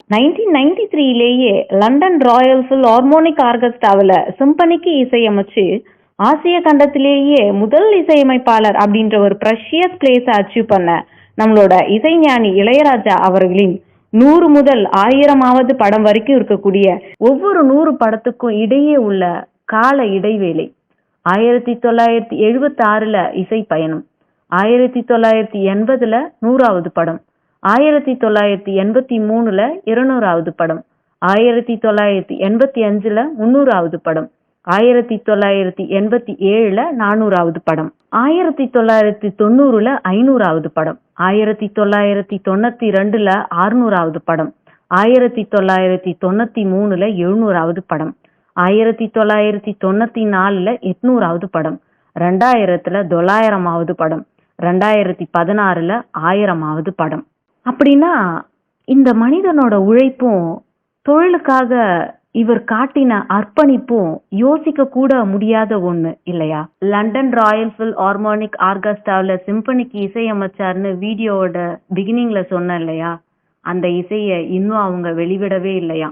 1993லேயே London Royal philharmonic ஆர்கெஸ்ட்ராவில் சிம்பனிக்கு இசையமைச்சு ஆசிய கண்டத்திலேயே முதல் இசையமைப்பாளர் அப்படின்ற ஒரு ப்ரெஷியஸ் பிளேஸை அச்சீவ் பண்ண நம்மளோட இசைஞானி இளையராஜா அவர்களின் 100 முதல் 1000வது படம் வரைக்கும் இருக்கக்கூடிய ஒவ்வொரு 100 படத்துக்கும் இடையே உள்ள கால இடைவேளை 1976ல இசை பயணம், 1980ல 100வது படம், 1983ல 200வது படம், 1985ல 300வது படம், 1987ல 400வது படம், 1990ல 500வது படம், 1992ல 600வது படம், 1993ல 700வது படம், 1994ல 800வது படம், 2000ல 900வது படம், 2016ல 1000வது படம். அப்படின்னா இந்த மனிதனோட உழைப்பும் தொழிலுக்காக இவர் காட்டின அர்ப்பணிப்பும் யோசிக்க கூட முடியாத ஒண்ணு இல்லையா? லண்டன் ராயல் ஃபில்ஹார்மோனிக் ஆர்கெஸ்ட்ராவில் சிம்பனிக்கு இசையமைச்சார்னு வீடியோவோட பிகினிங்ல சொன்ன இல்லையா? அந்த இசையை இன்னும் அவங்க வெளிவிடவே இல்லையா?